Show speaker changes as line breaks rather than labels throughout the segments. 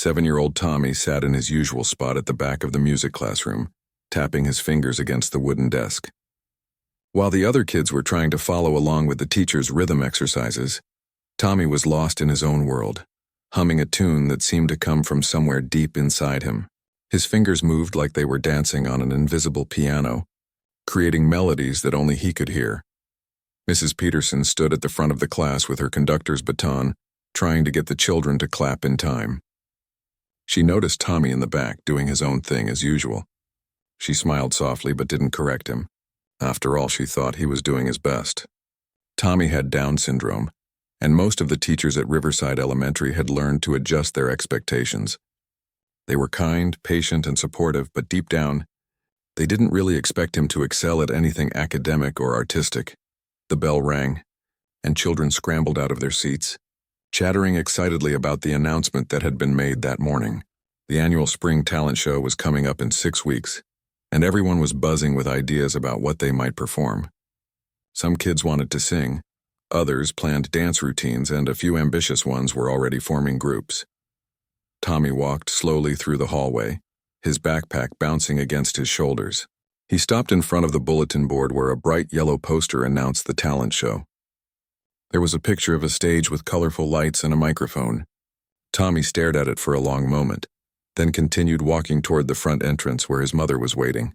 7-year-old Tommy sat in his usual spot at the back of the music classroom, tapping his fingers against the wooden desk. While the other kids were trying to follow along with the teacher's rhythm exercises, Tommy was lost in his own world, humming a tune that seemed to come from somewhere deep inside him. His fingers moved like they were dancing on an invisible piano, creating melodies that only he could hear. Mrs. Peterson stood at the front of the class with her conductor's baton, trying to get the children to clap in time. She noticed Tommy in the back doing his own thing as usual. She smiled softly but didn't correct him. After all, she thought he was doing his best. Tommy had Down syndrome, and most of the teachers at Riverside Elementary had learned to adjust their expectations. They were kind, patient, and supportive, but deep down, they didn't really expect him to excel at anything academic or artistic. The bell rang, and children scrambled out of their seats, chattering excitedly about the announcement that had been made that morning. The annual spring talent show was coming up in 6 weeks, and everyone was buzzing with ideas about what they might perform. Some kids wanted to sing, others planned dance routines, and a few ambitious ones were already forming groups. Tommy walked slowly through the hallway, his backpack bouncing against his shoulders. He stopped in front of the bulletin board where a bright yellow poster announced the talent show. There was a picture of a stage with colorful lights and a microphone. Tommy stared at it for a long moment, then continued walking toward the front entrance where his mother was waiting.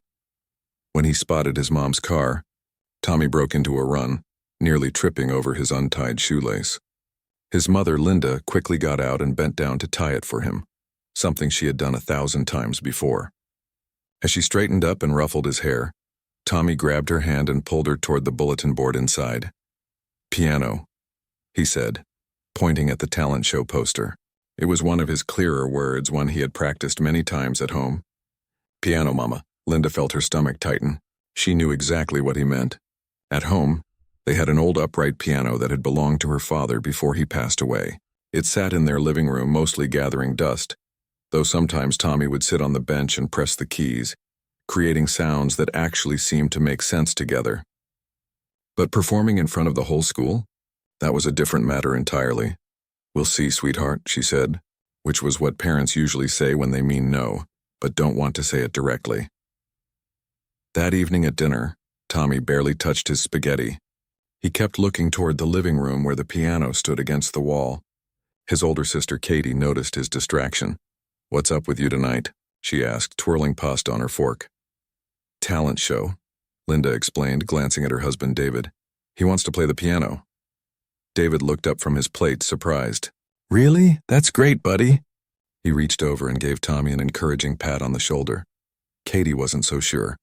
When he spotted his mom's car, Tommy broke into a run, nearly tripping over his untied shoelace. His mother, Linda, quickly got out and bent down to tie it for him, something she had done 1,000 times before. As she straightened up and ruffled his hair, Tommy grabbed her hand and pulled her toward the bulletin board inside. "Piano," he said, pointing at the talent show poster. It was one of his clearer words, one he had practiced many times at home. "Piano, Mama." Linda felt her stomach tighten. She knew exactly what he meant. At home, they had an old upright piano that had belonged to her father before he passed away. It sat in their living room, mostly gathering dust, though sometimes Tommy would sit on the bench and press the keys, creating sounds that actually seemed to make sense together. But performing in front of the whole school? That was a different matter entirely. "We'll see, sweetheart," she said, which was what parents usually say when they mean no, but don't want to say it directly. That evening at dinner, Tommy barely touched his spaghetti. He kept looking toward the living room where the piano stood against the wall. His older sister Katie noticed his distraction. "What's up with you tonight?" she asked, twirling pasta on her fork. "Talent show," Linda explained, glancing at her husband David. "He wants to play the piano." David looked up from his plate, surprised. "Really? That's great, buddy." He reached over and gave Tommy an encouraging pat on the shoulder. Katie wasn't so sure.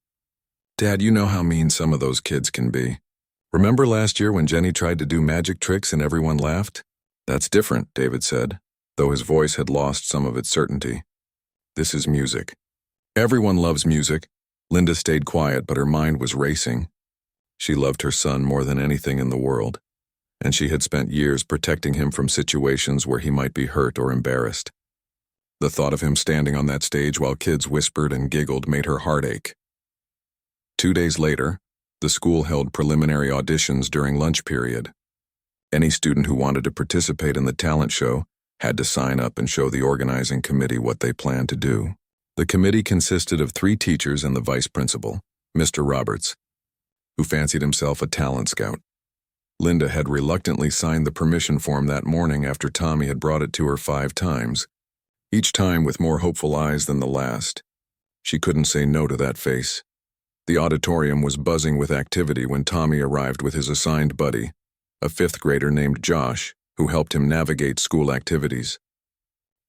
"Dad, you know how mean some of those kids can be. Remember last year when Jenny tried to do magic tricks and everyone laughed?" "That's different," David said, though his voice had lost some of its certainty. "This is music. Everyone loves music." Linda stayed quiet, but her mind was racing. She loved her son more than anything in the world, and she had spent years protecting him from situations where he might be hurt or embarrassed. The thought of him standing on that stage while kids whispered and giggled made her heart ache. 2 days later, the school held preliminary auditions during lunch period. Any student who wanted to participate in the talent show had to sign up and show the organizing committee what they planned to do. The committee consisted of 3 teachers and the vice principal, Mr. Roberts, who fancied himself a talent scout. Linda had reluctantly signed the permission form that morning after Tommy had brought it to her 5 times, each time with more hopeful eyes than the last. She couldn't say no to that face. The auditorium was buzzing with activity when Tommy arrived with his assigned buddy, a 5th grader named Josh, who helped him navigate school activities.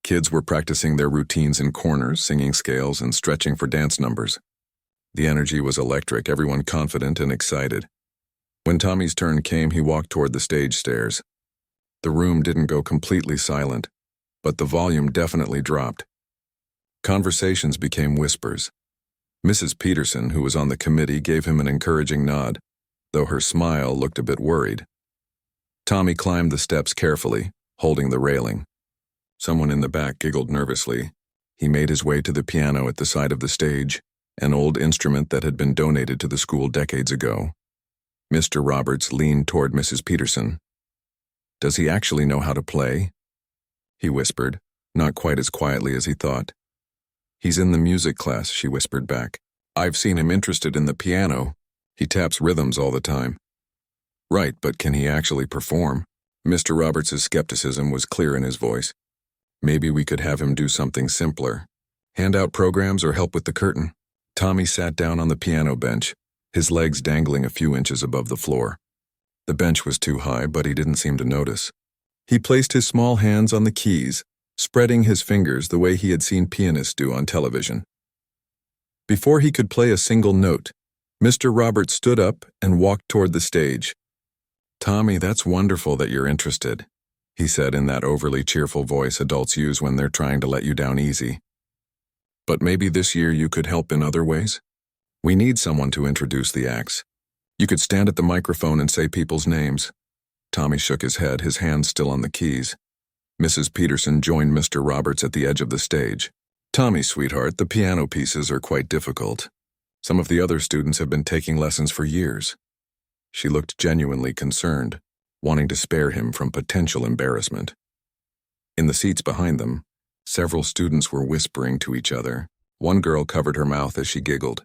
Kids were practicing their routines in corners, singing scales and stretching for dance numbers. The energy was electric, everyone confident and excited. When Tommy's turn came, he walked toward the stage stairs. The room didn't go completely silent, but the volume definitely dropped. Conversations became whispers. Mrs. Peterson, who was on the committee, gave him an encouraging nod, though her smile looked a bit worried. Tommy climbed the steps carefully, holding the railing. Someone in the back giggled nervously. He made his way to the piano at the side of the stage, an old instrument that had been donated to the school decades ago. Mr. Roberts leaned toward Mrs. Peterson. "Does he actually know how to play?" he whispered, not quite as quietly as he thought. "He's in the music class," she whispered back. "I've seen him interested in the piano. He taps rhythms all the time." "Right, but can he actually perform?" Mr. Roberts' skepticism was clear in his voice. "Maybe we could have him do something simpler. Hand out programs or help with the curtain." Tommy sat down on the piano bench, his legs dangling a few inches above the floor. The bench was too high, but he didn't seem to notice. He placed his small hands on the keys, spreading his fingers the way he had seen pianists do on television. Before he could play a single note, Mr. Roberts stood up and walked toward the stage. "Tommy, that's wonderful that you're interested," he said in that overly cheerful voice adults use when they're trying to let you down easy. "But maybe this year you could help in other ways? We need someone to introduce the acts. You could stand at the microphone and say people's names." Tommy shook his head, his hands still on the keys. Mrs. Peterson joined Mr. Roberts at the edge of the stage. "Tommy, sweetheart, the piano pieces are quite difficult. Some of the other students have been taking lessons for years." She looked genuinely concerned, wanting to spare him from potential embarrassment. In the seats behind them, several students were whispering to each other. One girl covered her mouth as she giggled.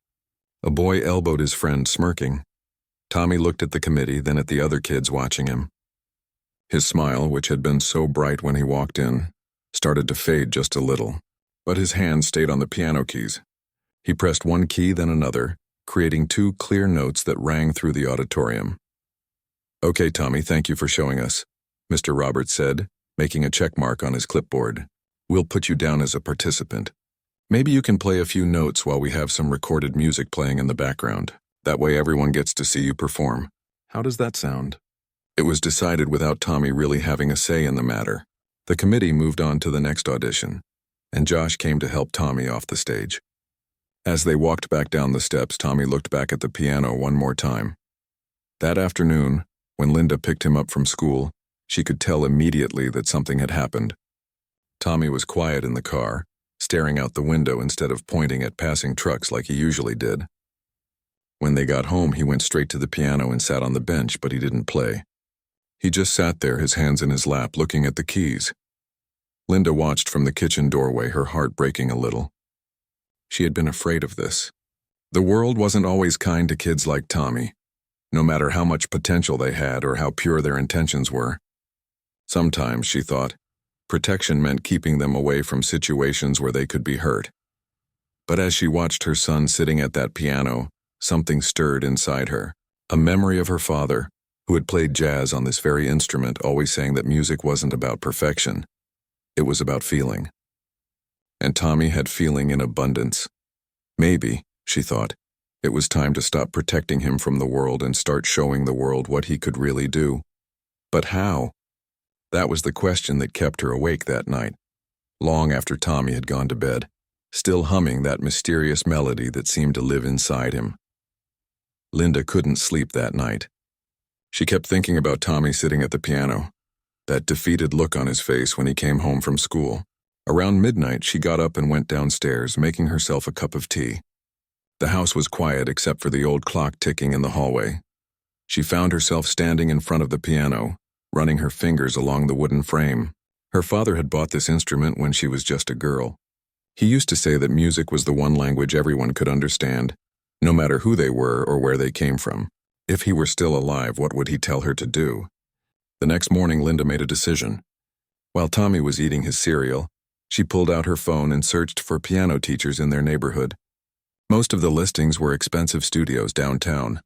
A boy elbowed his friend, smirking. Tommy looked at the committee, then at the other kids watching him. His smile, which had been so bright when he walked in, started to fade just a little, but his hand stayed on the piano keys. He pressed one key, then another, creating two clear notes that rang through the auditorium. "Okay, Tommy, thank you for showing us," Mr. Roberts said, making a check mark on his clipboard. "We'll put you down as a participant. Maybe you can play a few notes while we have some recorded music playing in the background. That way everyone gets to see you perform. How does that sound?" It was decided without Tommy really having a say in the matter. The committee moved on to the next audition, and Josh came to help Tommy off the stage. As they walked back down the steps, Tommy looked back at the piano one more time. That afternoon, when Linda picked him up from school, she could tell immediately that something had happened. Tommy was quiet in the car, staring out the window instead of pointing at passing trucks like he usually did. When they got home, he went straight to the piano and sat on the bench, but he didn't play. He just sat there, his hands in his lap, looking at the keys. Linda watched from the kitchen doorway, her heart breaking a little. She had been afraid of this. The world wasn't always kind to kids like Tommy, no matter how much potential they had or how pure their intentions were. Sometimes, she thought, protection meant keeping them away from situations where they could be hurt. But as she watched her son sitting at that piano, something stirred inside her, a memory of her father, who had played jazz on this very instrument, always saying that music wasn't about perfection. It was about feeling. And Tommy had feeling in abundance. Maybe, she thought, it was time to stop protecting him from the world and start showing the world what he could really do. But how? That was the question that kept her awake that night, long after Tommy had gone to bed, still humming that mysterious melody that seemed to live inside him. Linda couldn't sleep that night. She kept thinking about Tommy sitting at the piano, that defeated look on his face when he came home from school. Around midnight, she got up and went downstairs, making herself a cup of tea. The house was quiet except for the old clock ticking in the hallway. She found herself standing in front of the piano, running her fingers along the wooden frame. Her father had bought this instrument when she was just a girl. He used to say that music was the one language everyone could understand, no matter who they were or where they came from. If he were still alive, what would he tell her to do? The next morning, Linda made a decision. While Tommy was eating his cereal, she pulled out her phone and searched for piano teachers in their neighborhood. Most of the listings were expensive studios downtown,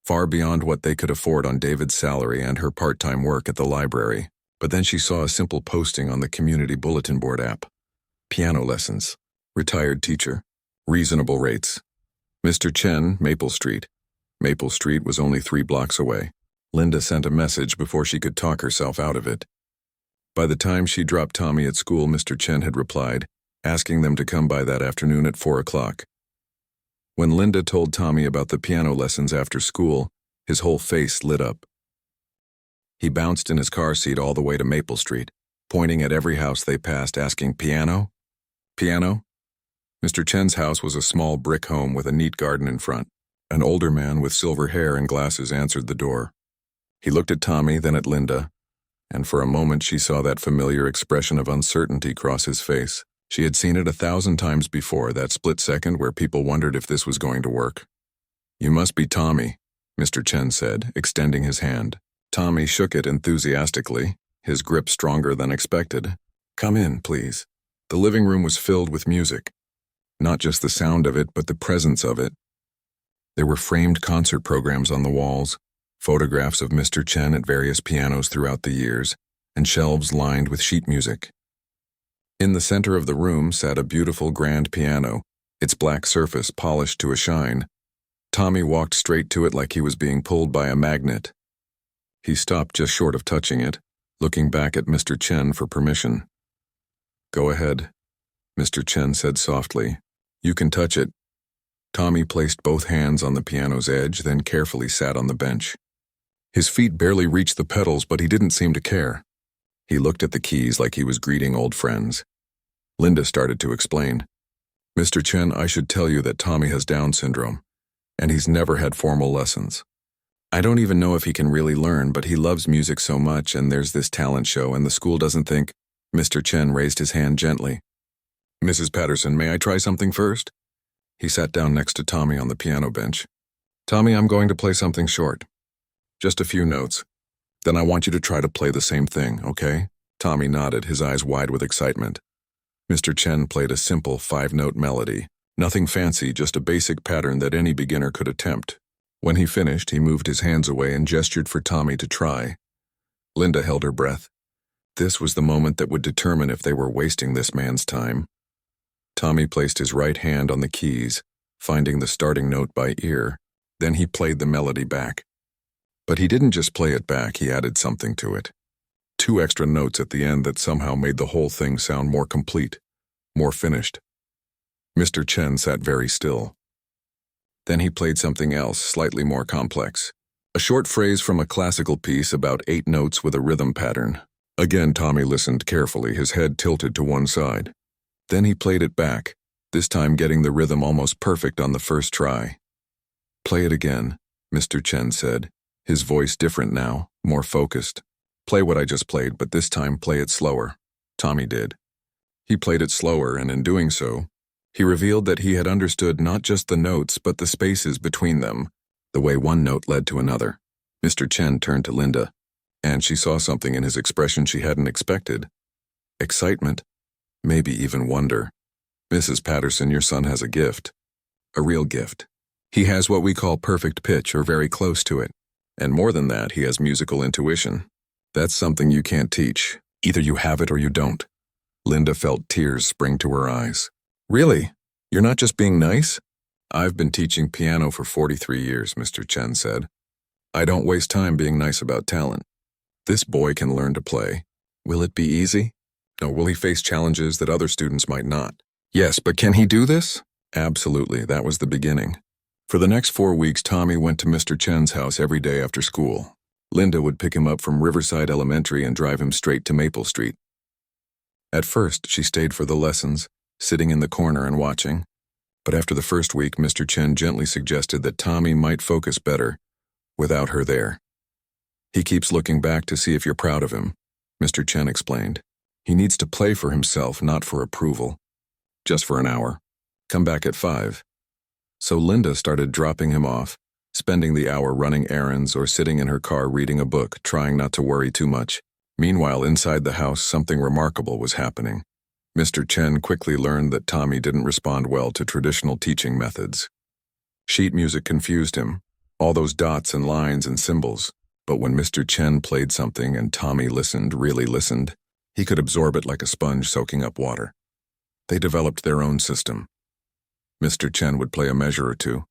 far beyond what they could afford on David's salary and her part-time work at the library. But then she saw a simple posting on the community bulletin board app. Piano lessons. Retired teacher. Reasonable rates. Mr. Chen, Maple Street. Maple Street was only 3 blocks away. Linda sent a message before she could talk herself out of it. By the time she dropped Tommy at school, Mr. Chen had replied, asking them to come by that afternoon at 4 o'clock. When Linda told Tommy about the piano lessons after school, his whole face lit up. He bounced in his car seat all the way to Maple Street, pointing at every house they passed, asking, "Piano? Piano?" Mr. Chen's house was a small brick home with a neat garden in front. An older man with silver hair and glasses answered the door. He looked at Tommy, then at Linda, and for a moment she saw that familiar expression of uncertainty cross his face. She had seen it 1,000 times before, that split second where people wondered if this was going to work. "You must be Tommy," Mr. Chen said, extending his hand. Tommy shook it enthusiastically, his grip stronger than expected. "Come in, please." The living room was filled with music. Not just the sound of it, but the presence of it. There were framed concert programs on the walls, photographs of Mr. Chen at various pianos throughout the years, and shelves lined with sheet music. In the center of the room sat a beautiful grand piano, its black surface polished to a shine. Tommy walked straight to it like he was being pulled by a magnet. He stopped just short of touching it, looking back at Mr. Chen for permission. "Go ahead," Mr. Chen said softly. "You can touch it." Tommy placed both hands on the piano's edge, then carefully sat on the bench. His feet barely reached the pedals, but he didn't seem to care. He looked at the keys like he was greeting old friends. Linda started to explain. "Mr. Chen, I should tell you that Tommy has Down syndrome, and he's never had formal lessons. I don't even know if he can really learn, but he loves music so much, and there's this talent show, and the school doesn't think—" Mr. Chen raised his hand gently. "Mrs. Patterson, may I try something first?" He sat down next to Tommy on the piano bench. "Tommy, I'm going to play something short. Just a few notes. Then I want you to try to play the same thing, okay?" Tommy nodded, his eyes wide with excitement. Mr. Chen played a simple 5-note melody. Nothing fancy, just a basic pattern that any beginner could attempt. When he finished, he moved his hands away and gestured for Tommy to try. Linda held her breath. This was the moment that would determine if they were wasting this man's time. Tommy placed his right hand on the keys, finding the starting note by ear. Then he played the melody back. But he didn't just play it back, he added something to it. 2 extra notes at the end that somehow made the whole thing sound more complete, more finished. Mr. Chen sat very still. Then he played something else, slightly more complex. A short phrase from a classical piece, about 8 notes with a rhythm pattern. Again, Tommy listened carefully, his head tilted to one side. Then he played it back, this time getting the rhythm almost perfect on the first try. "Play it again," Mr. Chen said, his voice different now, more focused. "Play what I just played, but this time play it slower." Tommy did. He played it slower, and in doing so, he revealed that he had understood not just the notes, but the spaces between them, the way one note led to another. Mr. Chen turned to Linda, and she saw something in his expression she hadn't expected. Excitement, maybe even wonder. "Mrs. Patterson, your son has a gift. A real gift. He has what we call perfect pitch, or very close to it. And more than that, he has musical intuition. That's something you can't teach. Either you have it or you don't." Linda felt tears spring to her eyes. "Really? You're not just being nice?" "I've been teaching piano for 43 years, Mr. Chen said. I don't waste time being nice about talent. This boy can learn to play. Will it be easy? No, will he face challenges that other students might not? Yes, but can he do this? Absolutely, that was the beginning. For the next 4 weeks, Tommy went to Mr. Chen's house every day after school. Linda would pick him up from Riverside Elementary and drive him straight to Maple Street. At first, she stayed for the lessons, sitting in the corner and watching. But after the first week, Mr. Chen gently suggested that Tommy might focus better without her there. "He keeps looking back to see if you're proud of him," Mr. Chen explained. "He needs to play for himself, not for approval. Just for an hour. Come back at 5. So Linda started dropping him off, spending the hour running errands or sitting in her car reading a book, trying not to worry too much. Meanwhile, inside the house, something remarkable was happening. Mr. Chen quickly learned that Tommy didn't respond well to traditional teaching methods. Sheet music confused him, all those dots and lines and symbols. But when Mr. Chen played something and Tommy listened, really listened, he could absorb it like a sponge soaking up water. They developed their own system. Mr. Chen would play a measure or two.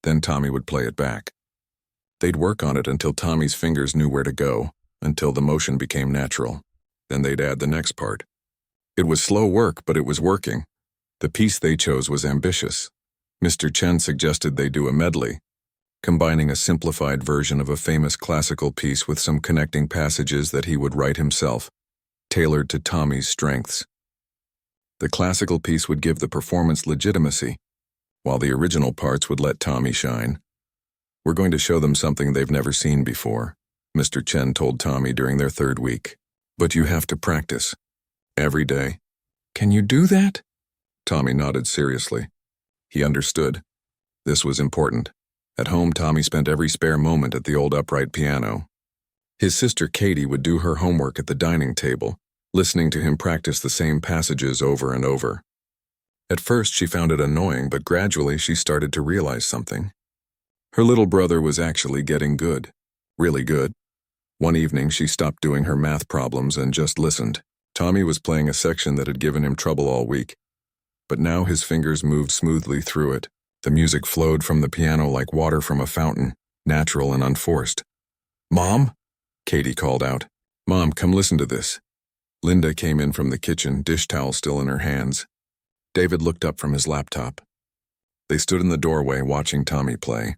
Then Tommy would play it back. They'd work on it until Tommy's fingers knew where to go, until the motion became natural. Then they'd add the next part. It was slow work, but it was working. The piece they chose was ambitious. Mr. Chen suggested they do a medley, combining a simplified version of a famous classical piece with some connecting passages that he would write himself, tailored to Tommy's strengths. The classical piece would give the performance legitimacy, while the original parts would let Tommy shine. "We're going to show them something they've never seen before," Mr. Chen told Tommy during their third week. But you have to practice. Every day. Can you do that? Tommy nodded seriously. He understood. This was important. At home, Tommy spent every spare moment at the old upright piano. His sister Katie would do her homework at the dining table, listening to him practice the same passages over and over. At first, she found it annoying, but gradually she started to realize something. Her little brother was actually getting good. Really good. One evening, she stopped doing her math problems and just listened. Tommy was playing a section that had given him trouble all week, but now his fingers moved smoothly through it. The music flowed from the piano like water from a fountain, natural and unforced. "Mom?" Katie called out. "Mom, come listen to this." Linda came in from the kitchen, dish towel still in her hands. David looked up from his laptop. They stood in the doorway watching Tommy play.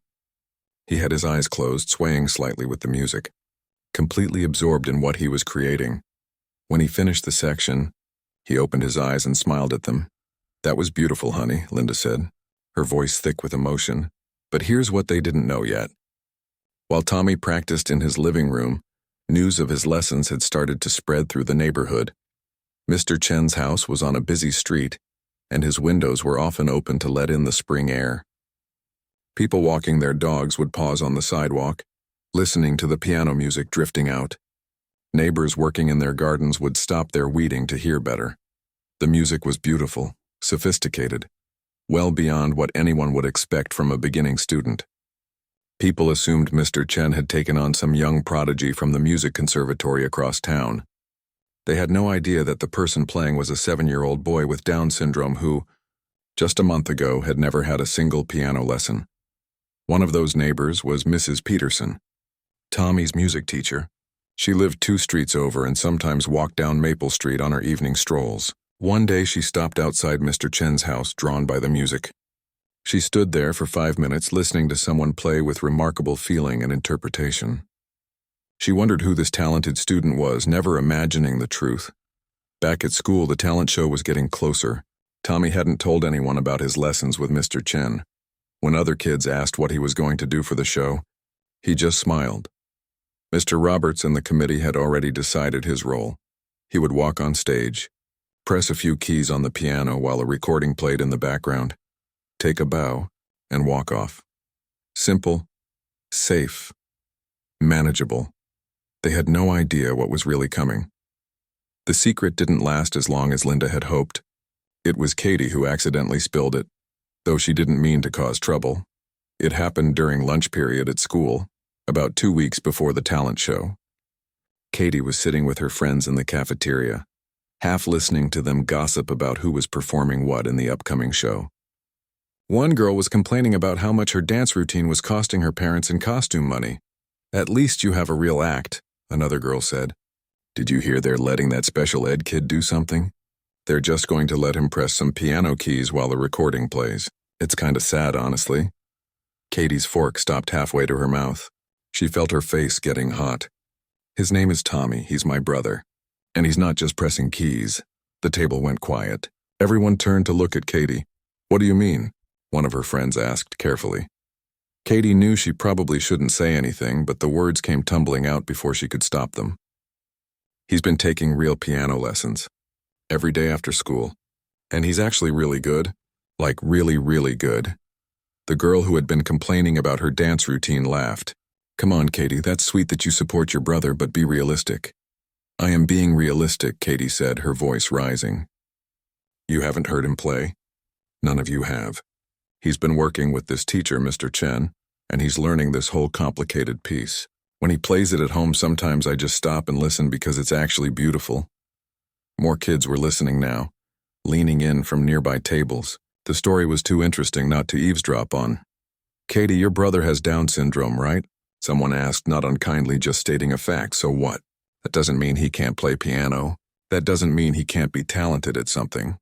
He had his eyes closed, swaying slightly with the music, completely absorbed in what he was creating. When he finished the section, he opened his eyes and smiled at them. "That was beautiful, honey," Linda said, her voice thick with emotion. But here's what they didn't know yet. While Tommy practiced in his living room, news of his lessons had started to spread through the neighborhood. Mr. Chen's house was on a busy street, and his windows were often open to let in the spring air. People walking their dogs would pause on the sidewalk, listening to the piano music drifting out. Neighbors working in their gardens would stop their weeding to hear better. The music was beautiful, sophisticated, well beyond what anyone would expect from a beginning student. People assumed Mr. Chen had taken on some young prodigy from the music conservatory across town. They had no idea that the person playing was a 7-year-old boy with Down syndrome who, just a month ago, had never had a single piano lesson. One of those neighbors was Mrs. Peterson, Tommy's music teacher. She lived 2 streets over and sometimes walked down Maple Street on her evening strolls. One day she stopped outside Mr. Chen's house, drawn by the music. She stood there for 5 minutes listening to someone play with remarkable feeling and interpretation. She wondered who this talented student was, never imagining the truth. Back at school, the talent show was getting closer. Tommy hadn't told anyone about his lessons with Mr. Chen. When other kids asked what he was going to do for the show, he just smiled. Mr. Roberts and the committee had already decided his role. He would walk on stage, press a few keys on the piano while a recording played in the background, take a bow, and walk off. Simple, safe, manageable. They had no idea what was really coming. The secret didn't last as long as Linda had hoped. It was Katie who accidentally spilled it, though she didn't mean to cause trouble. It happened during lunch period at school, about 2 weeks before the talent show. Katie was sitting with her friends in the cafeteria, half listening to them gossip about who was performing what in the upcoming show. One girl was complaining about how much her dance routine was costing her parents in costume money. "At least you have a real act," another girl said. "Did you hear they're letting that special ed kid do something? They're just going to let him press some piano keys while the recording plays. It's kinda sad, honestly." Katie's fork stopped halfway to her mouth. She felt her face getting hot. "His name is Tommy, he's my brother. And he's not just pressing keys." The table went quiet. Everyone turned to look at Katie. "What do you mean?" one of her friends asked carefully. Katie knew she probably shouldn't say anything, but the words came tumbling out before she could stop them. "He's been taking real piano lessons. Every day after school. And he's actually really good. Like really, really good." The girl who had been complaining about her dance routine laughed. "Come on, Katie, that's sweet that you support your brother, but be realistic." "I am being realistic," Katie said, her voice rising. "You haven't heard him play? None of you have. He's been working with this teacher, Mr. Chen, and he's learning this whole complicated piece. When he plays it at home, sometimes I just stop and listen because it's actually beautiful." More kids were listening now, leaning in from nearby tables. The story was too interesting not to eavesdrop on. "Katie, your brother has Down syndrome, right?" someone asked, not unkindly, just stating a fact. "So what? That doesn't mean he can't play piano. That doesn't mean he can't be talented at something."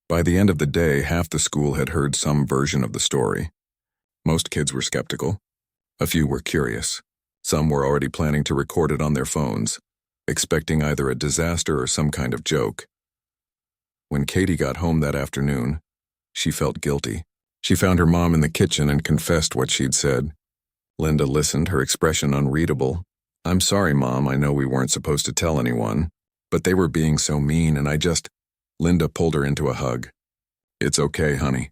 By the end of the day, half the school had heard some version of the story. Most kids were skeptical. A few were curious. Some were already planning to record it on their phones, expecting either a disaster or some kind of joke. When Katie got home that afternoon, she felt guilty. She found her mom in the kitchen and confessed what she'd said. Linda listened, her expression unreadable, I'm sorry, Mom, I know we weren't supposed to tell anyone, but they were being so mean and Linda pulled her into a hug. It's okay, honey.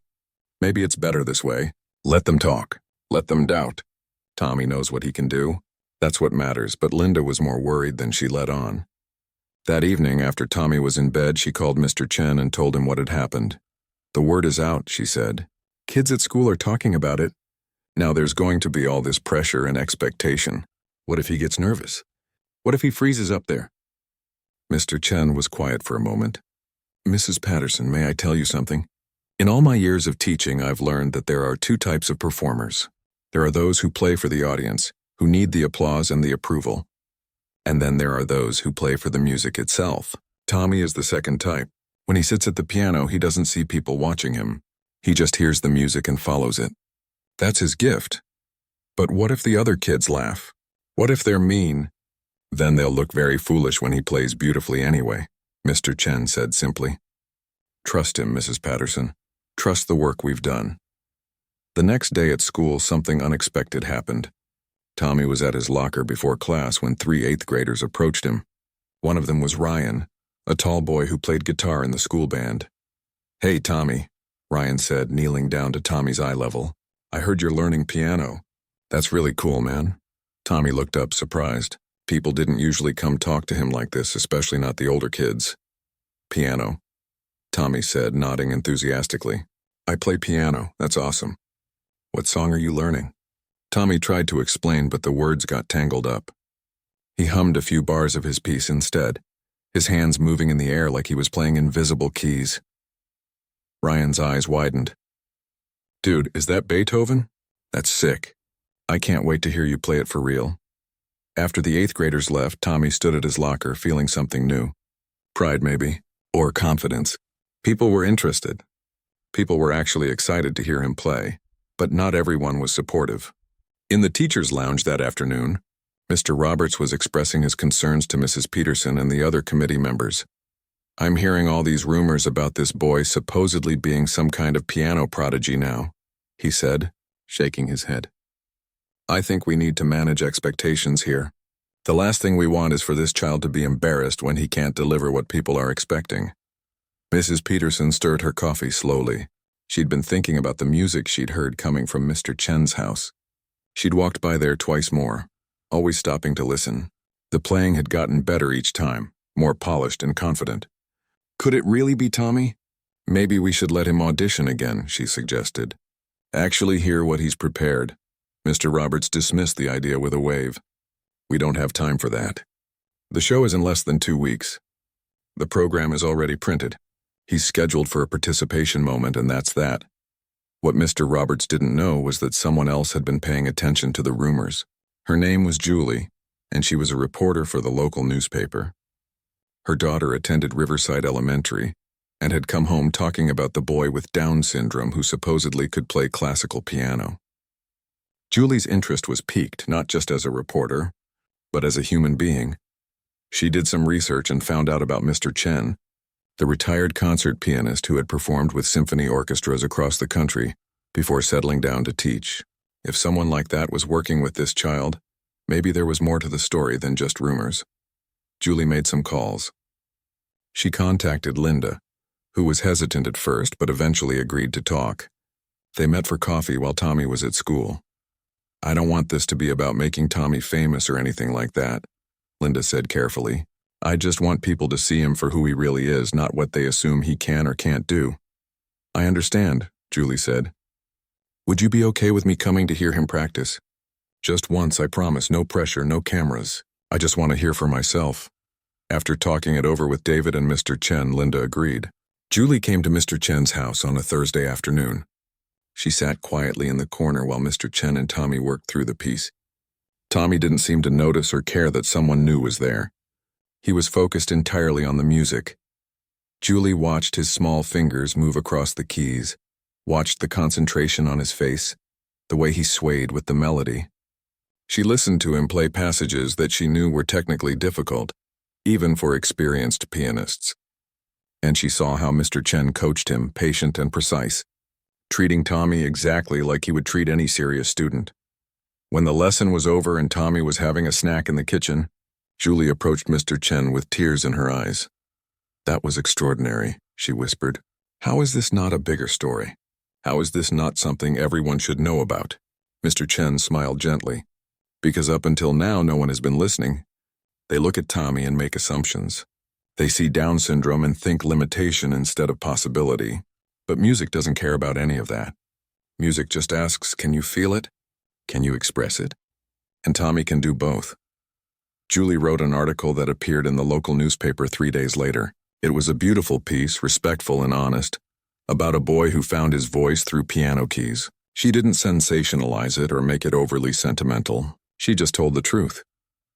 Maybe it's better this way. Let them talk. Let them doubt. Tommy knows what he can do. That's what matters, but Linda was more worried than she let on. That evening, after Tommy was in bed, she called Mr. Chen and told him what had happened. The word is out, she said. Kids at school are talking about it. Now there's going to be all this pressure and expectation. What if he gets nervous? What if he freezes up there? Mr. Chen was quiet for a moment. Mrs. Patterson, may I tell you something? In all my years of teaching, I've learned that there are two types of performers. There are those who play for the audience, who need the applause and the approval. And then there are those who play for the music itself. Tommy is the second type. When he sits at the piano, he doesn't see people watching him. He just hears the music and follows it. That's his gift. But what if the other kids laugh? What if they're mean? Then they'll look very foolish when he plays beautifully anyway, Mr. Chen said simply. Trust him, Mrs. Patterson. Trust the work we've done. The next day at school, something unexpected happened. Tommy was at his locker before class when 3 8th graders approached him. One of them was Ryan, a tall boy who played guitar in the school band. Hey, Tommy, Ryan said, kneeling down to Tommy's eye level. I heard you're learning piano. That's really cool, man. Tommy looked up, surprised. People didn't usually come talk to him like this, especially not the older kids. Piano, Tommy said, nodding enthusiastically. I play piano. That's awesome. What song are you learning? Tommy tried to explain, but the words got tangled up. He hummed a few bars of his piece instead, his hands moving in the air like he was playing invisible keys. Ryan's eyes widened. Dude, is that Beethoven? That's sick. I can't wait to hear you play it for real. After the 8th graders left, Tommy stood at his locker feeling something new. Pride, maybe. Or confidence. People were interested. People were actually excited to hear him play, but not everyone was supportive. In the teacher's lounge that afternoon, Mr. Roberts was expressing his concerns to Mrs. Peterson and the other committee members. I'm hearing all these rumors about this boy supposedly being some kind of piano prodigy now, he said, shaking his head. I think we need to manage expectations here. The last thing we want is for this child to be embarrassed when he can't deliver what people are expecting. Mrs. Peterson stirred her coffee slowly. She'd been thinking about the music she'd heard coming from Mr. Chen's house. She'd walked by there twice more, always stopping to listen. The playing had gotten better each time, more polished and confident. Could it really be Tommy? Maybe we should let him audition again, she suggested. Actually hear what he's prepared. Mr. Roberts dismissed the idea with a wave. We don't have time for that. The show is in less than 2 weeks. The program is already printed. He's scheduled for a participation moment, and that's that. What Mr. Roberts didn't know was that someone else had been paying attention to the rumors. Her name was Julie, and she was a reporter for the local newspaper. Her daughter attended Riverside Elementary and had come home talking about the boy with Down syndrome who supposedly could play classical piano. Julie's interest was piqued not just as a reporter, but as a human being. She did some research and found out about Mr. Chen, the retired concert pianist who had performed with symphony orchestras across the country before settling down to teach. If someone like that was working with this child, maybe there was more to the story than just rumors. Julie made some calls. She contacted Linda, who was hesitant at first but eventually agreed to talk. They met for coffee while Tommy was at school. I don't want this to be about making Tommy famous or anything like that, Linda said carefully. I just want people to see him for who he really is, not what they assume he can or can't do. I understand, Julie said. Would you be okay with me coming to hear him practice? Just once, I promise, no pressure, no cameras. I just want to hear for myself. After talking it over with David and Mr. Chen, Linda agreed. Julie came to Mr. Chen's house on a Thursday afternoon. She sat quietly in the corner while Mr. Chen and Tommy worked through the piece. Tommy didn't seem to notice or care that someone new was there. He was focused entirely on the music. Julie watched his small fingers move across the keys, watched the concentration on his face, the way he swayed with the melody. She listened to him play passages that she knew were technically difficult, even for experienced pianists. And she saw how Mr. Chen coached him, patient and precise, treating Tommy exactly like he would treat any serious student. When the lesson was over and Tommy was having a snack in the kitchen, Julie approached Mr. Chen with tears in her eyes. "That was extraordinary," she whispered. "How is this not a bigger story? How is this not something everyone should know about?" Mr. Chen smiled gently. "Because up until now no one has been listening. They look at Tommy and make assumptions. They see Down syndrome and think limitation instead of possibility. But music doesn't care about any of that. Music just asks, can you feel it? Can you express it? And Tommy can do both." Julie wrote an article that appeared in the local newspaper 3 days later. It was a beautiful piece, respectful and honest, about a boy who found his voice through piano keys. She didn't sensationalize it or make it overly sentimental. She just told the truth.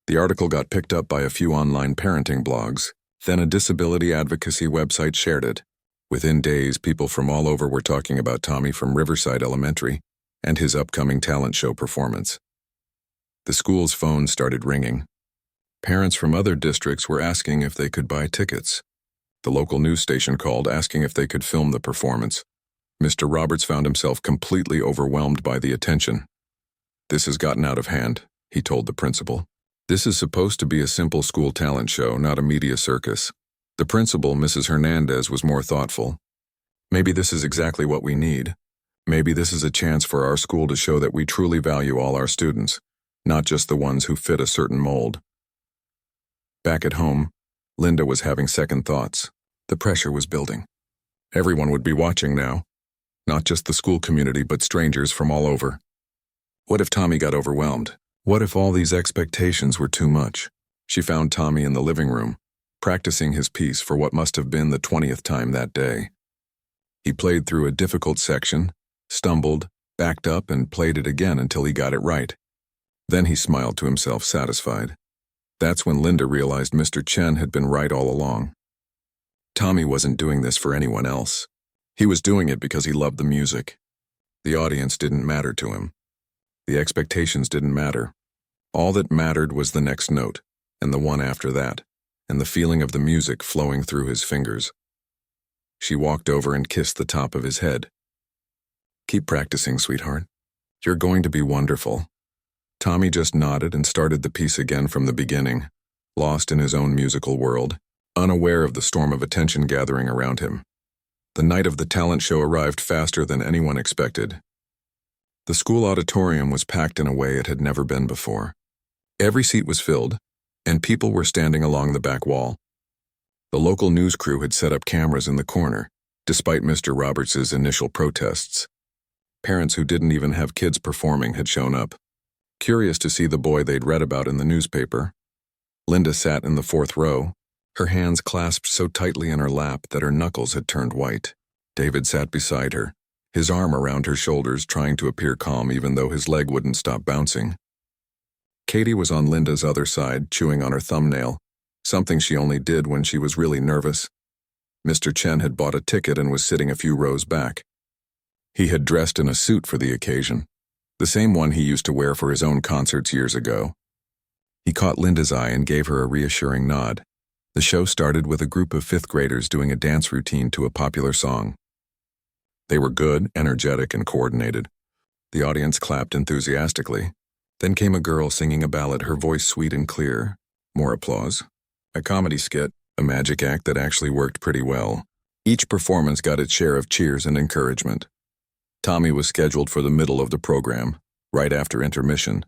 The article got picked up by a few online parenting blogs. Then a disability advocacy website shared it. Within days, people from all over were talking about Tommy from Riverside Elementary and his upcoming talent show performance. The school's phone started ringing. Parents from other districts were asking if they could buy tickets. The local news station called asking if they could film the performance. Mr. Roberts found himself completely overwhelmed by the attention. "This has gotten out of hand," he told the principal. "This is supposed to be a simple school talent show, not a media circus." The principal, Mrs. Hernandez, was more thoughtful. "Maybe this is exactly what we need. Maybe this is a chance for our school to show that we truly value all our students, not just the ones who fit a certain mold." Back at home, Linda was having second thoughts. The pressure was building. Everyone would be watching now. Not just the school community, but strangers from all over. What if Tommy got overwhelmed? What if all these expectations were too much? She found Tommy in the living room, practicing his piece for what must have been the 20th time that day. He played through a difficult section, stumbled, backed up, and played it again until he got it right. Then he smiled to himself, satisfied. That's when Linda realized Mr. Chen had been right all along. Tommy wasn't doing this for anyone else. He was doing it because he loved the music. The audience didn't matter to him. The expectations didn't matter. All that mattered was the next note, and the one after that, and the feeling of the music flowing through his fingers. She walked over and kissed the top of his head. "Keep practicing, sweetheart. You're going to be wonderful." Tommy just nodded and started the piece again from the beginning, lost in his own musical world, unaware of the storm of attention gathering around him. The night of the talent show arrived faster than anyone expected. The school auditorium was packed in a way it had never been before. Every seat was filled, and people were standing along the back wall. The local news crew had set up cameras in the corner, despite Mr. Roberts' initial protests. Parents who didn't even have kids performing had shown up, curious to see the boy they'd read about in the newspaper. Linda sat in the fourth row, her hands clasped so tightly in her lap that her knuckles had turned white. David sat beside her, his arm around her shoulders, trying to appear calm even though his leg wouldn't stop bouncing. Katie was on Linda's other side, chewing on her thumbnail, something she only did when she was really nervous. Mr. Chen had bought a ticket and was sitting a few rows back. He had dressed in a suit for the occasion, the same one he used to wear for his own concerts years ago. He caught Linda's eye and gave her a reassuring nod. The show started with a group of fifth graders doing a dance routine to a popular song. They were good, energetic, and coordinated. The audience clapped enthusiastically. Then came a girl singing a ballad, her voice sweet and clear. More applause. A comedy skit, a magic act that actually worked pretty well. Each performance got its share of cheers and encouragement. Tommy was scheduled for the middle of the program, right after intermission.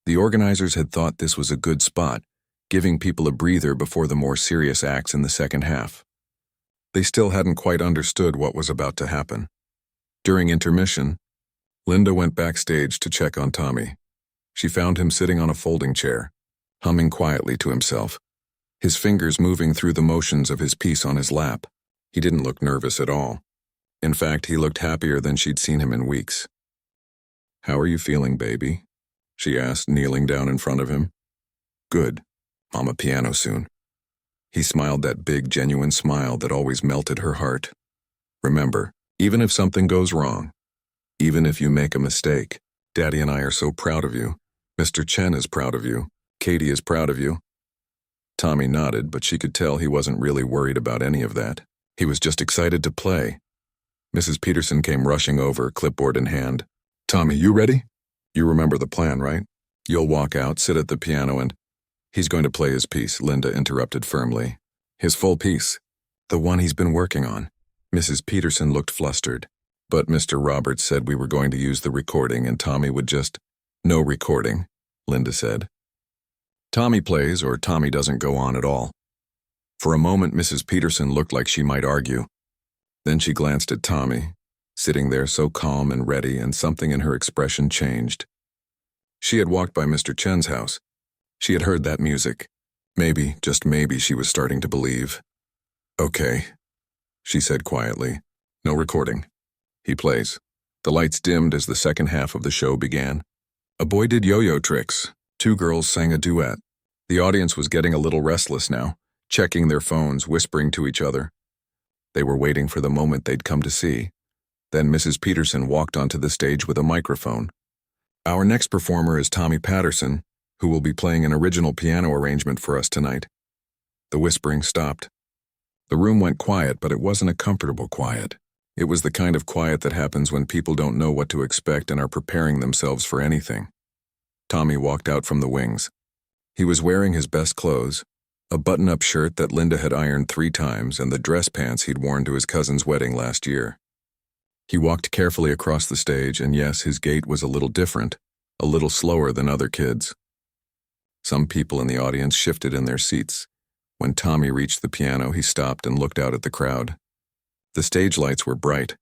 The organizers had thought this was a good spot, giving people a breather before the more serious acts in the second half. They still hadn't quite understood what was about to happen. During intermission, Linda went backstage to check on Tommy. She found him sitting on a folding chair, humming quietly to himself, his fingers moving through the motions of his piece on his lap. He didn't look nervous at all. In fact, he looked happier than she'd seen him in weeks. "How are you feeling, baby?" she asked, kneeling down in front of him. "Good. Mama piano soon." He smiled that big, genuine smile that always melted her heart. "Remember, even if something goes wrong, even if you make a mistake, Daddy and I are so proud of you. Mr. Chen is proud of you. Katie is proud of you." Tommy nodded, but she could tell he wasn't really worried about any of that. He was just excited to play. Mrs. Peterson came rushing over, clipboard in hand. "Tommy, you ready?" You remember the plan, right? You'll walk out, sit at the piano, and he's going to play his piece, Linda interrupted firmly. His full piece. The one he's been working on. Mrs. Peterson looked flustered. But Mr. Roberts said we were going to use the recording and Tommy would just... No recording, Linda said. Tommy plays or Tommy doesn't go on at all. For a moment, Mrs. Peterson looked like she might argue. Then she glanced at Tommy, sitting there so calm and ready, and something in her expression changed. She had walked by Mr. Chen's house. She had heard that music. Maybe, just maybe, she was starting to believe. Okay, she said quietly. No recording. He plays. The lights dimmed as the second half of the show began. A boy did yo-yo tricks. 2 girls sang a duet. The audience was getting a little restless now, checking their phones, whispering to each other. They were waiting for the moment they'd come to see. Then Mrs. Peterson walked onto the stage with a microphone. Our next performer is Tommy Patterson, who will be playing an original piano arrangement for us tonight. The whispering stopped. The room went quiet, but it wasn't a comfortable quiet. It was the kind of quiet that happens when people don't know what to expect and are preparing themselves for anything. Tommy walked out from the wings. He was wearing his best clothes, a button-up shirt that Linda had ironed 3 times and the dress pants he'd worn to his cousin's wedding last year. He walked carefully across the stage, and yes, his gait was a little different, a little slower than other kids. Some people in the audience shifted in their seats. When Tommy reached the piano, he stopped and looked out at the crowd. The stage lights were bright,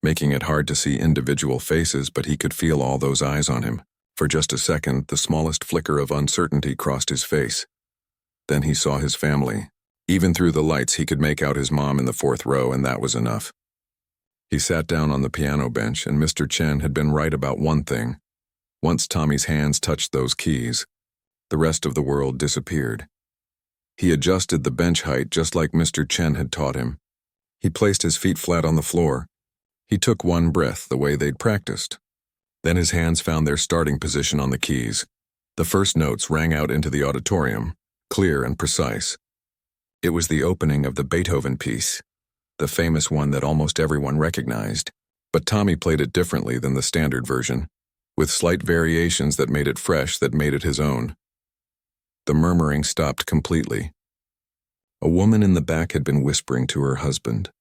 making it hard to see individual faces, but he could feel all those eyes on him. For just a second, the smallest flicker of uncertainty crossed his face. Then he saw his family. Even through the lights, he could make out his mom in the 4th row, and that was enough. He sat down on the piano bench, and Mr. Chen had been right about one thing. Once Tommy's hands touched those keys, the rest of the world disappeared. He adjusted the bench height just like Mr. Chen had taught him. He placed his feet flat on the floor. He took one breath the way they'd practiced. Then his hands found their starting position on the keys. The first notes rang out into the auditorium, clear and precise. It was the opening of the Beethoven piece, the famous one that almost everyone recognized, but Tommy played it differently than the standard version, with slight variations that made it fresh, that made it his own. The murmuring stopped completely. A woman in the back had been whispering to her husband,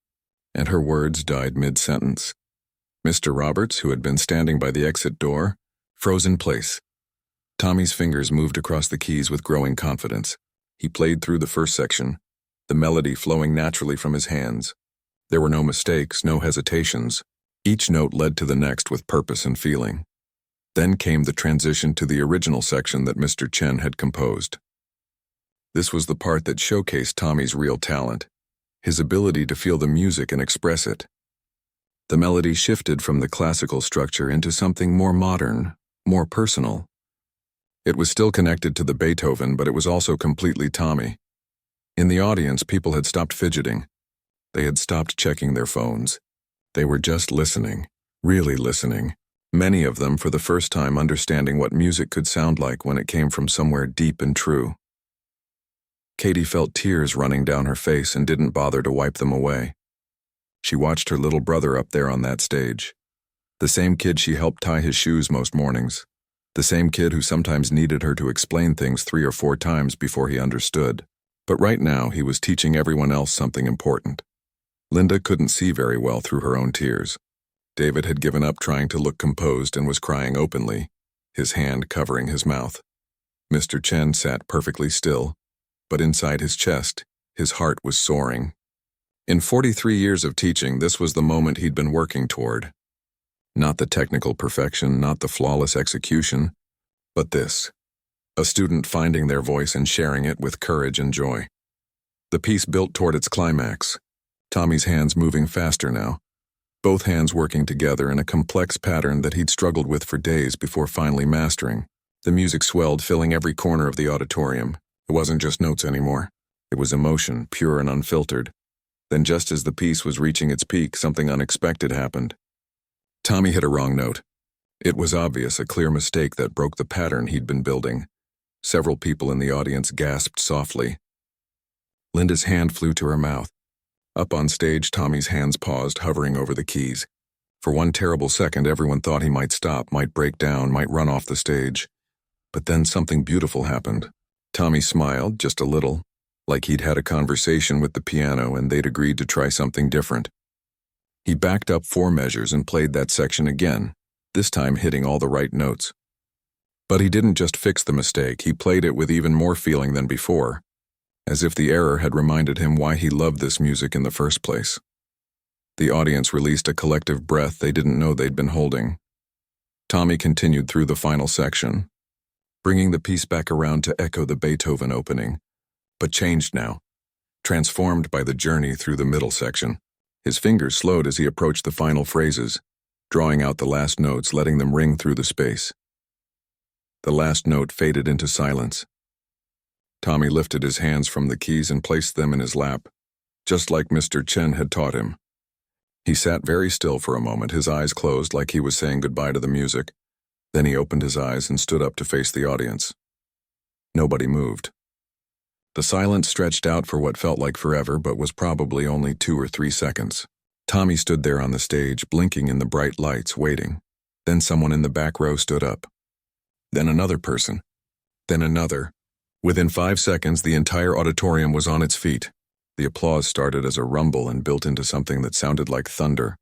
and her words died mid-sentence. Mr. Roberts, who had been standing by the exit door, froze in place. Tommy's fingers moved across the keys with growing confidence. He played through the first section, the melody flowing naturally from his hands. There were no mistakes, no hesitations. Each note led to the next with purpose and feeling. Then came the transition to the original section that Mr. Chen had composed. This was the part that showcased Tommy's real talent, his ability to feel the music and express it. The melody shifted from the classical structure into something more modern, more personal. It was still connected to the Beethoven, but it was also completely Tommy. In the audience, people had stopped fidgeting. They had stopped checking their phones. They were just listening, really listening, many of them for the first time understanding what music could sound like when it came from somewhere deep and true. Katie felt tears running down her face and didn't bother to wipe them away. She watched her little brother up there on that stage. The same kid she helped tie his shoes most mornings. The same kid who sometimes needed her to explain things 3 or 4 times before he understood. But right now, he was teaching everyone else something important. Linda couldn't see very well through her own tears. David had given up trying to look composed and was crying openly, his hand covering his mouth. Mr. Chen sat perfectly still, but inside his chest, his heart was soaring. In 43 years of teaching, this was the moment he'd been working toward. Not the technical perfection, not the flawless execution, but this. A student finding their voice and sharing it with courage and joy. The piece built toward its climax. Tommy's hands moving faster now, both hands working together in a complex pattern that he'd struggled with for days before finally mastering. The music swelled, filling every corner of the auditorium. It wasn't just notes anymore. It was emotion, pure and unfiltered. Then just as the piece was reaching its peak, something unexpected happened. Tommy hit a wrong note. It was obvious, a clear mistake that broke the pattern he'd been building. Several people in the audience gasped softly. Linda's hand flew to her mouth. Up on stage, Tommy's hands paused, hovering over the keys. For one terrible second, everyone thought he might stop, might break down, might run off the stage. But then something beautiful happened. Tommy smiled, just a little, like he'd had a conversation with the piano and they'd agreed to try something different. He backed up 4 measures and played that section again, this time hitting all the right notes. But he didn't just fix the mistake, he played it with even more feeling than before, as if the error had reminded him why he loved this music in the first place. The audience released a collective breath they didn't know they'd been holding. Tommy continued through the final section, bringing the piece back around to echo the Beethoven opening, but changed now, transformed by the journey through the middle section. His fingers slowed as he approached the final phrases, drawing out the last notes, letting them ring through the space. The last note faded into silence. Tommy lifted his hands from the keys and placed them in his lap, just like Mr. Chen had taught him. He sat very still for a moment, his eyes closed like he was saying goodbye to the music. Then he opened his eyes and stood up to face the audience. Nobody moved. The silence stretched out for what felt like forever, but was probably only 2 or 3 seconds. Tommy stood there on the stage, blinking in the bright lights, waiting. Then someone in the back row stood up. Then another person. Then another. Within 5 seconds, the entire auditorium was on its feet. The applause started as a rumble and built into something that sounded like thunder,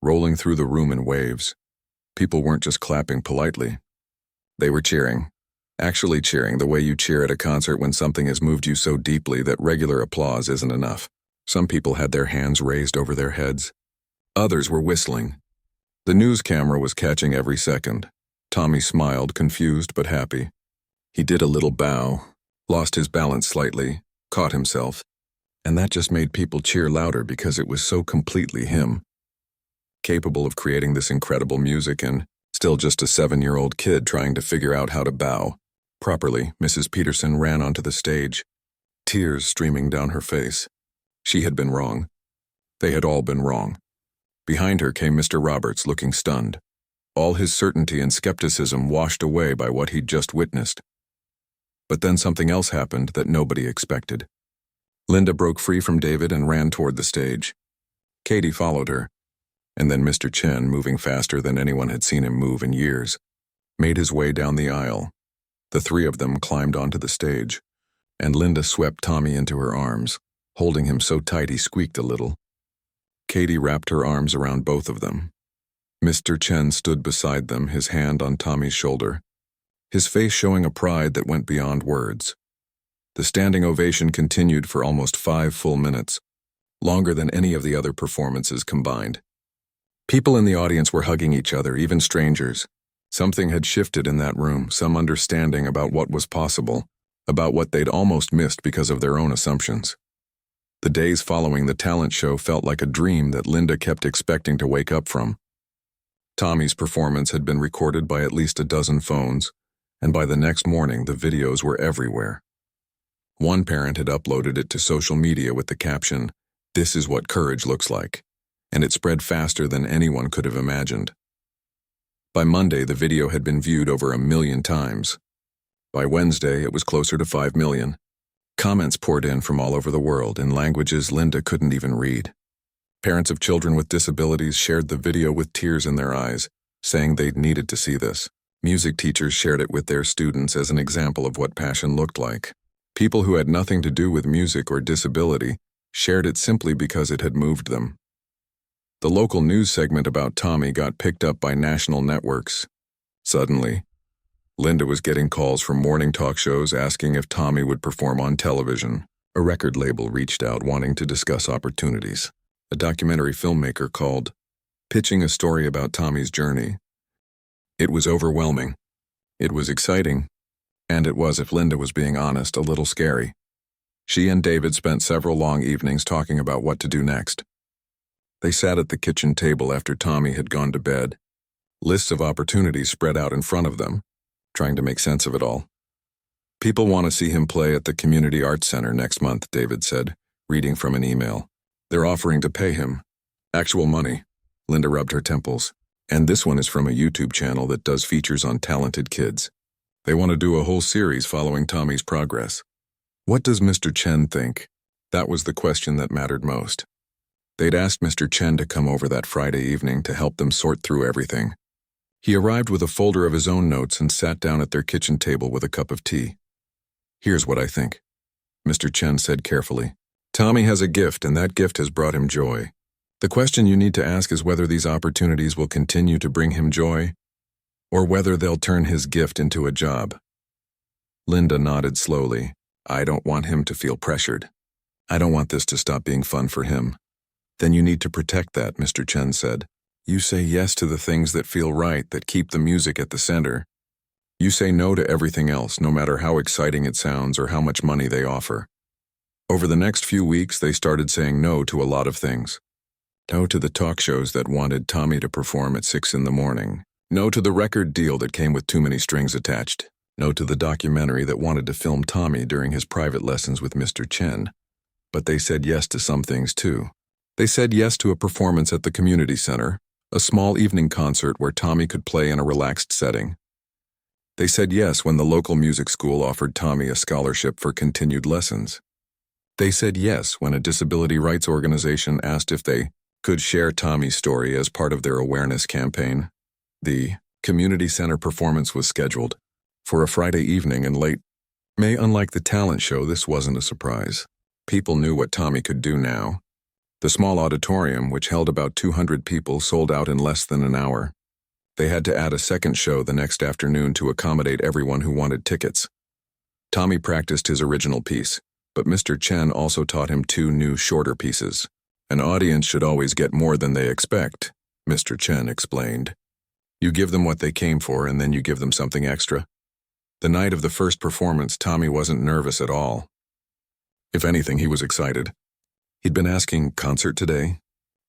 rolling through the room in waves. People weren't just clapping politely. They were cheering. Actually cheering, the way you cheer at a concert when something has moved you so deeply that regular applause isn't enough. Some people had their hands raised over their heads. Others were whistling. The news camera was catching every second. Tommy smiled, confused but happy. He did a little bow, lost his balance slightly, caught himself, and that just made people cheer louder because it was so completely him. Capable of creating this incredible music and still just a 7-year-old kid trying to figure out how to bow properly, Mrs. Peterson ran onto the stage, tears streaming down her face. She had been wrong. They had all been wrong. Behind her came Mr. Roberts, looking stunned, all his certainty and skepticism washed away by what he'd just witnessed. But then something else happened that nobody expected. Linda broke free from David and ran toward the stage. Katie followed her, and then Mr. Chen, moving faster than anyone had seen him move in years, made his way down the aisle. The 3 of them climbed onto the stage, and Linda swept Tommy into her arms, holding him so tight he squeaked a little. Katie wrapped her arms around both of them. Mr. Chen stood beside them, his hand on Tommy's shoulder, his face showing a pride that went beyond words. The standing ovation continued for almost 5 full minutes, longer than any of the other performances combined. People in the audience were hugging each other, even strangers. Something had shifted in that room, some understanding about what was possible, about what they'd almost missed because of their own assumptions. The days following the talent show felt like a dream that Linda kept expecting to wake up from. Tommy's performance had been recorded by at least a dozen phones, and by the next morning the videos were everywhere. One parent had uploaded it to social media with the caption, "This is what courage looks like," and it spread faster than anyone could have imagined. By Monday, the video had been viewed over 1 million times. By Wednesday, it was closer to 5 million. Comments poured in from all over the world in languages Linda couldn't even read. Parents of children with disabilities shared the video with tears in their eyes, saying they'd needed to see this. Music teachers shared it with their students as an example of what passion looked like. People who had nothing to do with music or disability shared it simply because it had moved them. The local news segment about Tommy got picked up by national networks. Suddenly, Linda was getting calls from morning talk shows asking if Tommy would perform on television. A record label reached out wanting to discuss opportunities. A documentary filmmaker called, pitching a story about Tommy's journey. It was overwhelming. It was exciting. And it was, if Linda was being honest, a little scary. She and David spent several long evenings talking about what to do next. They sat at the kitchen table after Tommy had gone to bed. Lists of opportunities spread out in front of them, trying to make sense of it all. "People want to see him play at the Community Arts Center next month," David said, reading from an email. "They're offering to pay him. Actual money." Linda rubbed her temples. "And this one is from a YouTube channel that does features on talented kids. They want to do a whole series following Tommy's progress." What does Mr. Chen think? That was the question that mattered most. They'd asked Mr. Chen to come over that Friday evening to help them sort through everything. He arrived with a folder of his own notes and sat down at their kitchen table with a cup of tea. "Here's what I think," Mr. Chen said carefully. "Tommy has a gift, and that gift has brought him joy. The question you need to ask is whether these opportunities will continue to bring him joy, or whether they'll turn his gift into a job." Linda nodded slowly. "I don't want him to feel pressured. I don't want this to stop being fun for him." "Then you need to protect that," Mr. Chen said. "You say yes to the things that feel right, that keep the music at the center. You say no to everything else, no matter how exciting it sounds or how much money they offer." Over the next few weeks, they started saying no to a lot of things. No to the talk shows that wanted Tommy to perform at 6 in the morning. No to the record deal that came with too many strings attached. No to the documentary that wanted to film Tommy during his private lessons with Mr. Chen. But they said yes to some things too. They said yes to a performance at the community center, a small evening concert where Tommy could play in a relaxed setting. They said yes when the local music school offered Tommy a scholarship for continued lessons. They said yes when a disability rights organization asked if they could share Tommy's story as part of their awareness campaign. The community center performance was scheduled for a Friday evening in late May. Unlike the talent show, this wasn't a surprise. People knew what Tommy could do now. The small auditorium, which held about 200 people, sold out in less than an hour. They had to add a second show the next afternoon to accommodate everyone who wanted tickets. Tommy practiced his original piece, but Mr. Chen also taught him 2 new, shorter pieces. "An audience should always get more than they expect," Mr. Chen explained. "You give them what they came for, and then you give them something extra." The night of the first performance, Tommy wasn't nervous at all. If anything, he was excited. He'd been asking, "Concert today?"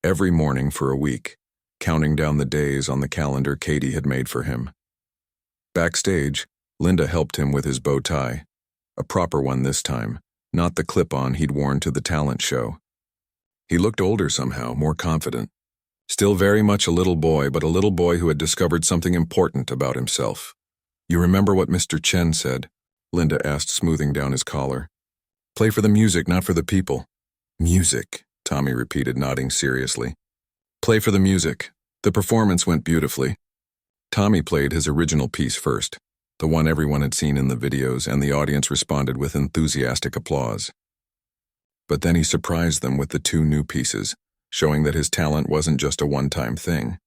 every morning for a week, counting down the days on the calendar Katie had made for him. Backstage, Linda helped him with his bow tie, a proper one this time, not the clip-on he'd worn to the talent show. He looked older somehow, more confident. Still very much a little boy, but a little boy who had discovered something important about himself. "You remember what Mr. Chen said?" Linda asked, smoothing down his collar. "Play for the music, not for the people." "Music," Tommy repeated, nodding seriously. "Play for the music." The performance went beautifully. Tommy played his original piece first, the one everyone had seen in the videos, and the audience responded with enthusiastic applause. But then he surprised them with the 2 new pieces, showing that his talent wasn't just a one-time thing.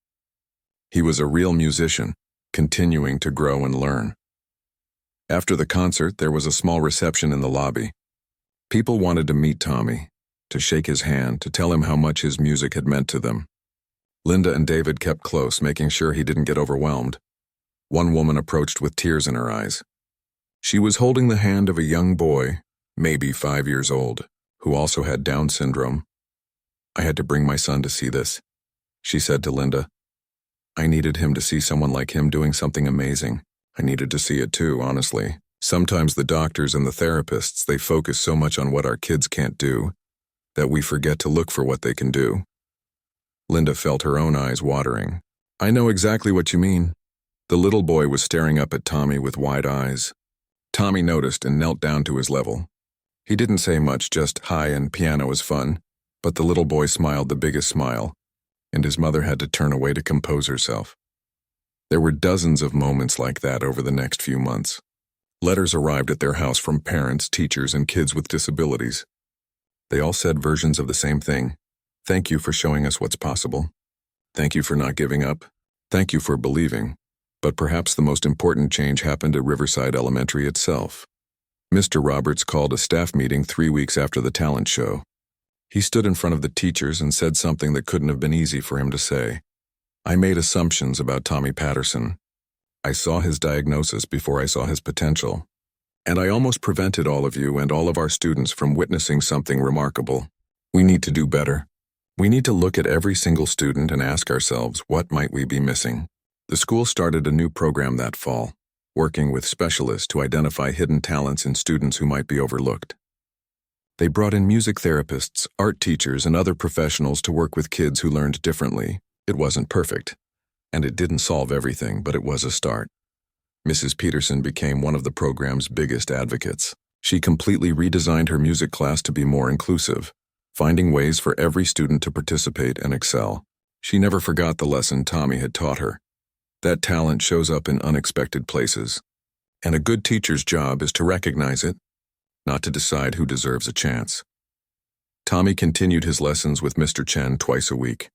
He was a real musician, continuing to grow and learn. After the concert, there was a small reception in the lobby. People wanted to meet Tommy, to shake his hand, to tell him how much his music had meant to them. Linda and David kept close, making sure he didn't get overwhelmed. One woman approached with tears in her eyes. She was holding the hand of a young boy, maybe 5 years old, who also had Down syndrome. "I had to bring my son to see this," she said to Linda. "I needed him to see someone like him doing something amazing. I needed to see it too, honestly. Sometimes the doctors and the therapists, they focus so much on what our kids can't do, that we forget to look for what they can do." Linda felt her own eyes watering. "I know exactly what you mean." The little boy was staring up at Tommy with wide eyes. Tommy noticed and knelt down to his level. He didn't say much, just "Hi" and "Piano is fun," but the little boy smiled the biggest smile, and his mother had to turn away to compose herself. There were dozens of moments like that over the next few months. Letters arrived at their house from parents, teachers, and kids with disabilities. They all said versions of the same thing. "Thank you for showing us what's possible. Thank you for not giving up. Thank you for believing." But perhaps the most important change happened at Riverside Elementary itself. Mr. Roberts called a staff meeting 3 weeks after the talent show. He stood in front of the teachers and said something that couldn't have been easy for him to say. "I made assumptions about Tommy Patterson. I saw his diagnosis before I saw his potential. And I almost prevented all of you and all of our students from witnessing something remarkable. We need to do better. We need to look at every single student and ask ourselves, what might we be missing?" The school started a new program that fall, working with specialists to identify hidden talents in students who might be overlooked. They brought in music therapists, art teachers, and other professionals to work with kids who learned differently. It wasn't perfect, and it didn't solve everything, but it was a start. Mrs. Peterson became one of the program's biggest advocates. She completely redesigned her music class to be more inclusive, finding ways for every student to participate and excel. She never forgot the lesson Tommy had taught her. That talent shows up in unexpected places, and a good teacher's job is to recognize it, not to decide who deserves a chance. Tommy continued his lessons with Mr. Chen twice a week.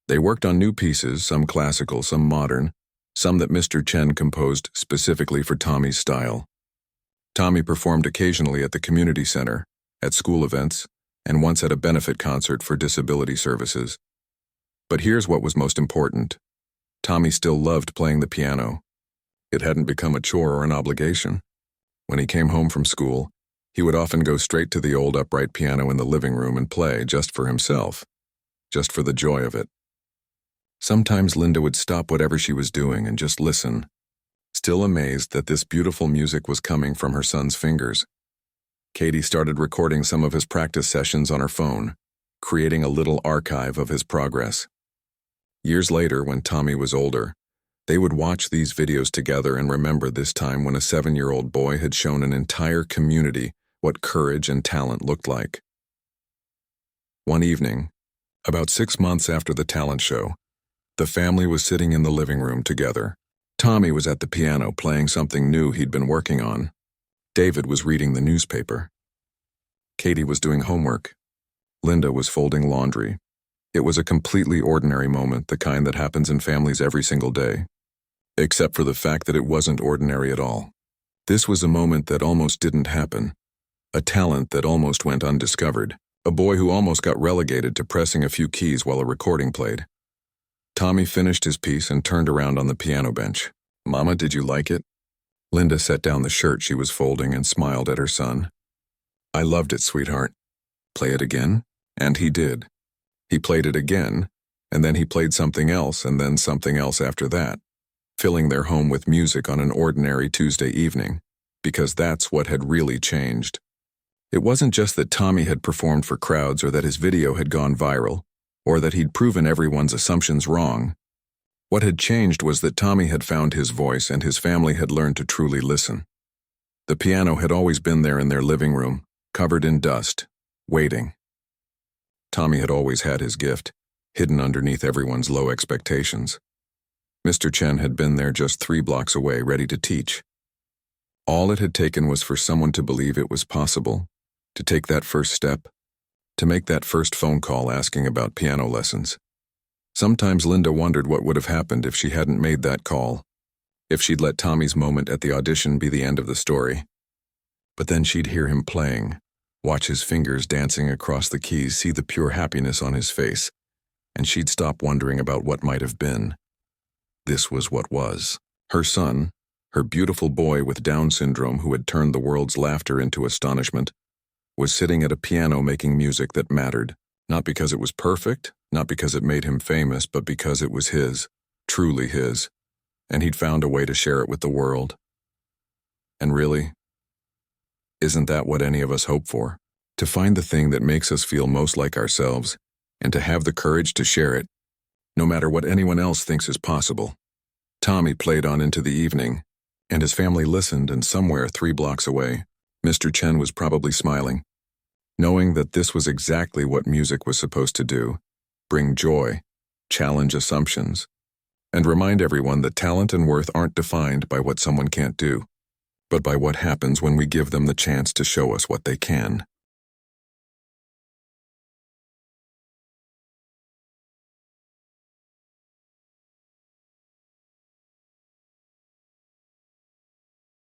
They worked on new pieces, some classical, some modern, some that Mr. Chen composed specifically for Tommy's style. Tommy performed occasionally at the community center, at school events, and once at a benefit concert for disability services. But here's what was most important. Tommy still loved playing the piano. It hadn't become a chore or an obligation. When he came home from school, he would often go straight to the old upright piano in the living room and play just for himself, just for the joy of it. Sometimes Linda would stop whatever she was doing and just listen, still amazed that this beautiful music was coming from her son's fingers. Katie started recording some of his practice sessions on her phone, creating a little archive of his progress. Years later, when Tommy was older, they would watch these videos together and remember this time when a 7-year-old boy had shown an entire community what courage and talent looked like. One evening, about 6 months after the talent show, the family was sitting in the living room together. Tommy was at the piano playing something new he'd been working on. David was reading the newspaper. Katie was doing homework. Linda was folding laundry. It was a completely ordinary moment, the kind that happens in families every single day. Except for the fact that it wasn't ordinary at all. This was a moment that almost didn't happen. A talent that almost went undiscovered. A boy who almost got relegated to pressing a few keys while a recording played. Tommy finished his piece and turned around on the piano bench. "Mama, did you like it?" Linda set down the shirt she was folding and smiled at her son. "I loved it, sweetheart." "Play it again?" And he did. He played it again, and then he played something else and then something else after that, filling their home with music on an ordinary Tuesday evening, because that's what had really changed. It wasn't just that Tommy had performed for crowds or that his video had gone viral, or that he'd proven everyone's assumptions wrong. What had changed was that Tommy had found his voice and his family had learned to truly listen. The piano had always been there in their living room, covered in dust, waiting. Tommy had always had his gift, hidden underneath everyone's low expectations. Mr. Chen had been there just 3 blocks away, ready to teach. All it had taken was for someone to believe it was possible, to take that first step, to make that first phone call asking about piano lessons. Sometimes Linda wondered what would have happened if she hadn't made that call, if she'd let Tommy's moment at the audition be the end of the story. But then she'd hear him playing, watch his fingers dancing across the keys, see the pure happiness on his face, and she'd stop wondering about what might have been. This was what was. Her son, her beautiful boy with Down syndrome who had turned the world's laughter into astonishment, was sitting at a piano making music that mattered, not because it was perfect, not because it made him famous, but because it was his, truly his, and he'd found a way to share it with the world. And really, isn't that what any of us hope for? To find the thing that makes us feel most like ourselves, and to have the courage to share it, no matter what anyone else thinks is possible. Tommy played on into the evening, and his family listened, and somewhere 3 blocks away, Mr. Chen was probably smiling, knowing that this was exactly what music was supposed to do: bring joy, challenge assumptions, and remind everyone that talent and worth aren't defined by what someone can't do, but by what happens when we give them the chance to show us what they can.